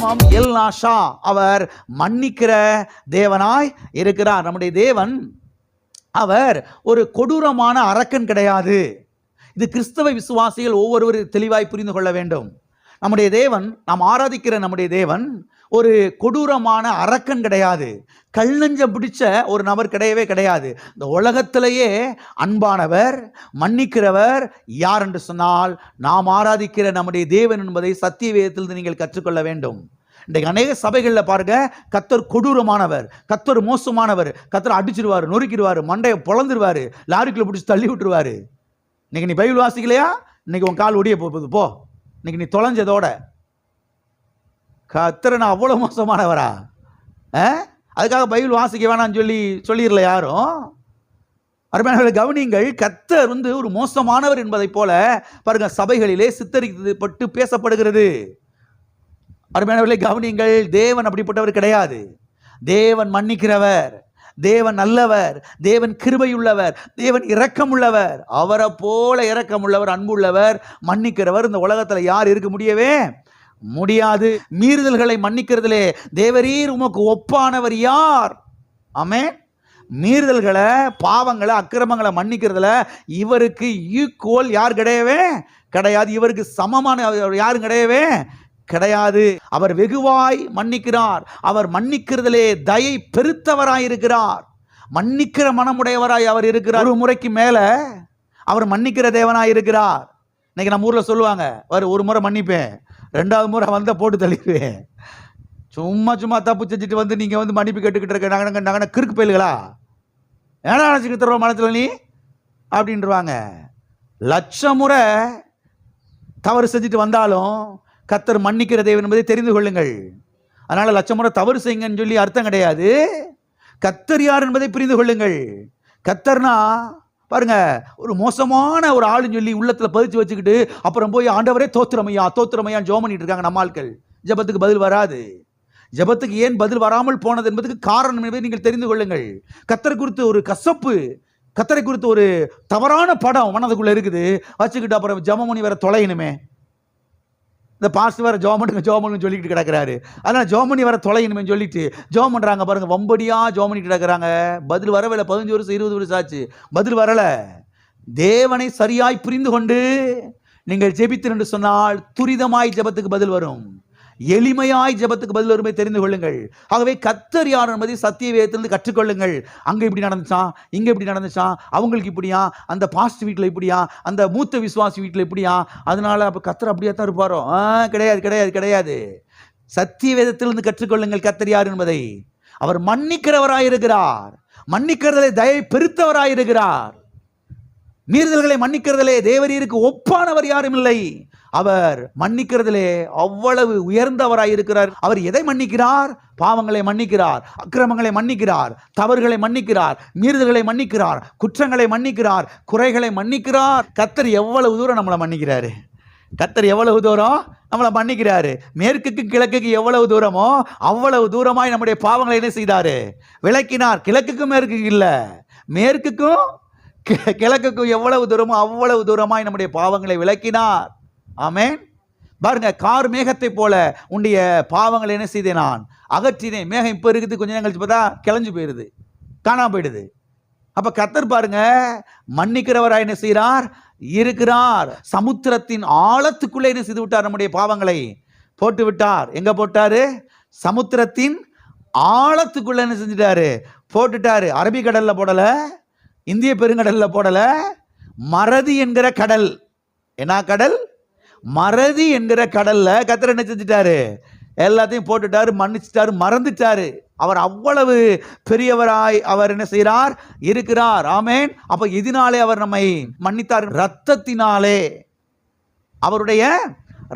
நாம் எல் நாஷா, அவர் மன்னிக்கிற தேவனாய் இருக்கிறார். நம்முடைய தேவன் அவர் ஒரு கொடூரமான அரக்கன் கிடையாது. இது கிறிஸ்தவ விசுவாசிகள் ஒவ்வொருவரும் தெளிவாய் புரிந்து கொள்ள வேண்டும். நம்முடைய தேவன், நாம் ஆராதிக்கிற நம்முடைய தேவன் ஒரு கொடூரமான அரக்கன் கிடையாது. கல்நஞ்சம் பிடிச்ச ஒரு நபர் கிடையவே கிடையாது. இந்த உலகத்திலேயே அன்பானவர், மன்னிக்கிறவர் யார் என்று சொன்னால் நாம் ஆராதிக்கிற நம்முடைய தேவன் என்பதை சத்திய வேதத்திலிருந்து நீங்கள் கற்றுக்கொள்ள வேண்டும். இன்றைக்கு அநேக சபைகளில் பாருங்க, கர்த்தர் கொடூரமானவர், கர்த்தர் மோசமானவர், கர்த்தர் அடிச்சிருவார், நொறுக்கிடுவார், மண்டையை பொழந்துருவார், லாரிக்குள்ள பிடிச்சி தள்ளி விட்டுருவார். இன்னைக்கு நீ பைபிள் வாசிக்கலையா, இன்னைக்கு உன் கால் ஒடிய போகுது, போ, இன்னைக்கு நீ தொலைஞ்சதோட. கர்த்தர் நான் அவ்வளோ மோசமானவரா? அதுக்காக பைபிள் வாசிக்க வேணாம்னு சொல்லிடல யாரும். அருமையானவர்களே கவனியுங்கள், கர்த்தர் ஒரு மோசமானவர் என்பதை போல பாருங்க சபைகளிலே சித்தரிக்கப்பட்டு பேசப்படுகிறது. அருமையானவர்களே கவனியுங்கள், தேவன் அப்படிப்பட்டவர் கிடையாது. தேவன் மன்னிக்கிறவர், தேவன் நல்லவர், தேவன் கிருபையுள்ளவர், தேவன் இரக்கமுள்ளவர். அவரை போல இரக்கமுள்ளவர், அன்புள்ளவர், மன்னிக்கிறவர் இந்த உலகத்தில் யார் இருக்க முடியவே முடியாது. மீறுதல்களை மன்னிக்கிறதுலே தேவரீர் உமக்கு ஒப்பானவர் யார்? ஆமென். மீறுதல்களை, பாவங்களை, அக்கிரமங்களை மன்னிக்கிறதுல இவருக்கு ஈக்குவல் யார் கிடையவே கிடையாது. இவருக்கு சமமான யாரும் கிடையவே கிடையாது. அவர் வெகுவாய் மன்னிக்கிறார். அவர் மன்னிக்கிறதிலே தயை பெருத்தவராய் இருக்கிறார். மன்னிக்கிற மனமுடையவராய் அவர் இருக்கிறார். ஒரு முறைக்கு மேல அவர் மன்னிக்கிற தேவனாய் இருக்கிறார். இன்னைக்கு நம்ம ஊர்ல சொல்லுவாங்க, ஒரு முறை மன்னிப்பேன், ரெண்டாவது முறை வந்த போட்டு தள்ளிடுவேன். சும்மா தப்பு செஞ்சுட்டு நீங்க மன்னிப்பு கேட்டுக்கிட்டு இருக்க நாங்க கிறுக்கு பயில்களா, ஏன்னா நினைச்சுக்கிட்டு தருவோம் மனத்துல நீ அப்படின்றவாங்க. லட்சம் முறை தவறு செஞ்சுட்டு வந்தாலும் கர்த்தர் மன்னிக்கிற தேவன் என்பதை தெரிந்து கொள்ளுங்கள். அதனால லட்சம் முறை தவறு செய்யுங்கன்னு சொல்லி அர்த்தம் கிடையாது. கர்த்தர் யார் என்பதை புரிந்து கொள்ளுங்கள். கர்த்தர்னா பாருங்க, ஒரு மோசமான ஒரு ஆளுன்னு சொல்லி உள்ளத்துல பதிச்சு வச்சுக்கிட்டு அப்புறம் போய் ஆண்டவரே தோத்திரமையா தோத்திரமையான்னு ஜெபம் பண்ணிட்டு இருக்காங்க நம்ம ஆட்கள். ஜெபத்துக்கு பதில் வராது. ஜெபத்துக்கு ஏன் பதில் வராமல் போனது என்பதுக்கு காரணம் என்பதை நீங்கள் தெரிந்து கொள்ளுங்கள். கர்த்தரை குறித்து ஒரு கசப்பு, கர்த்தரை குறித்து ஒரு தவறான படம் மனதுக்குள்ள இருக்குது வச்சுக்கிட்டு அப்புறம் ஜெபம் பண்ணி வேற தொலையணுமே. இந்த பாஸ்ட் வேற ஜோமனுக்கு சொல்லிக்கிட்டு கிடக்கிறாரு. அதனால் ஜோமனி வர தொலையணுமே சொல்லிட்டு ஜோம் பண்ணுறாங்க பாருங்க, வம்படியா ஜோம் பண்ணிட்டு கிடக்கிறாங்க. பதில் வரவில்லை. 15 வருஷம் 20 வருஷம் ஆச்சு, பதில் வரல. தேவனை சரியாய் புரிந்து கொண்டு நீங்கள் ஜெபித்து என்று சொன்னால் துரிதமாய் ஜெபத்துக்கு பதில் வரும், எளிமையாய் ஜெபத்துக்கு பதில் வருமே தெரிந்து கொள்ளுங்கள். ஆகவே கர்த்தர் யார் என்பதை சத்திய வேதத்திலிருந்து கற்றுக்கொள்ளுங்கள். அங்க இப்படி நடந்துச்சான், இங்க இப்படி நடந்துச்சான், அவங்களுக்கு இப்படியா, அந்த பாஸ்ட் வீட்டில் இப்படியா, அந்த மூத்த விசுவாசி வீட்டில் இப்படியா, அதனால அப்ப கர்த்தர் அப்படியே தான் இருப்பாரோ? கிடையாது கிடையாது கிடையாது. சத்திய வேதத்திலிருந்து கற்றுக்கொள்ளுங்கள் கர்த்தர் யார் என்பதை. அவர் மன்னிக்கிறவராயிருக்கிறார், மன்னிக்கிறதிலே தயை பெருத்தவராயிருக்கிறார். மீறுதல்களை மன்னிக்கிறதிலே தேவரீருக்கு ஒப்பானவர் யாரும் இல்லை. அவர் மன்னிக்கிறதிலே அவ்வளவு உயர்ந்தவராய் இருக்கிறார். அவர் எதை மன்னிக்கிறார்? பாவங்களை மன்னிக்கிறார், அக்கிரமங்களை மன்னிக்கிறார், தவறுகளை மன்னிக்கிறார், மீறுதல்களை மன்னிக்கிறார், குற்றங்களை மன்னிக்கிறார், குறைகளை மன்னிக்கிறார். கர்த்தர் எவ்வளவு தூரம் நம்மளை மன்னிக்கிறாரு! கர்த்தர் எவ்வளவு தூரம் நம்மளை மன்னிக்கிறாரு! மேற்குக்கு கிழக்குக்கு எவ்வளவு தூரமோ அவ்வளவு தூரமாய் நம்முடைய பாவங்களை என்ன செய்தாரு? விலக்கினார். கிழக்குக்கும் மேற்குக்கு இல்லை, மேற்குக்கும் கிழக்குக்கும் எவ்வளவு தூரமோ அவ்வளவு தூரமாய் நம்முடைய பாவங்களை விலக்கினார். ஆமென். பாருங்க, கார் மேகத்தை போல உன்னுடைய பாவங்களை என்ன செய்தேன்? நான் அகற்றினேன். மேகம் இப்ப இருக்குது, கொஞ்ச நேரம் கழிச்சு பார்த்தா கிளஞ்சு போயிடுது, காணாம போயிடுது. அப்ப கர்த்தர் பாருங்க மன்னிக்கிறவராய் என்ன செய்கிறார்? இருக்கிறார். சமுத்திரத்தின் ஆழத்துக்குள்ளே என்ன செய்து விட்டார்? நம்முடைய பாவங்களை போட்டு விட்டார். எங்க போட்டாரு? சமுத்திரத்தின் ஆழத்துக்குள்ள என்ன செஞ்சுட்டாரு? போட்டுட்டாரு. அரபிக்கடல்ல போடல, இந்திய பெருங்கடல்ல போடல, மறதி என்கிற கடல். என்ன கடல்? மறதி என்கிற கடல்ல கர்த்தர் என்ன செஞ்சிட்டாரு? எல்லாத்தையும் போட்டுட்டாரு, மன்னிச்சிட்டாரு, மறந்துட்டாரு. அவர் அவ்வளவு பெரியவராய் அவர் என்ன செய்கிறார்? இருக்கிறார். ஆமென். அப்ப இதனாலே அவர் நம்மை மன்னித்தார். ரத்தத்தினாலே, அவருடைய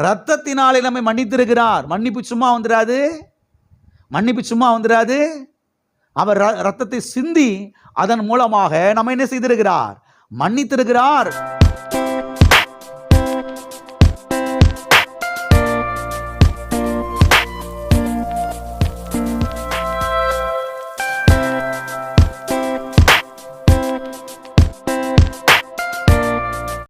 ரத்தத்தினாலே நம்மை மன்னித்திருக்கிறார். மன்னிப்பு சும்மா வந்துடாது, மன்னிப்பு சும்மா வந்துடாது. அவர் ரத்தத்தை சிந்தி அதன் மூலமாக நம்ம என்ன செய்திருக்கிறார்? மன்னித்திருக்கிறார்.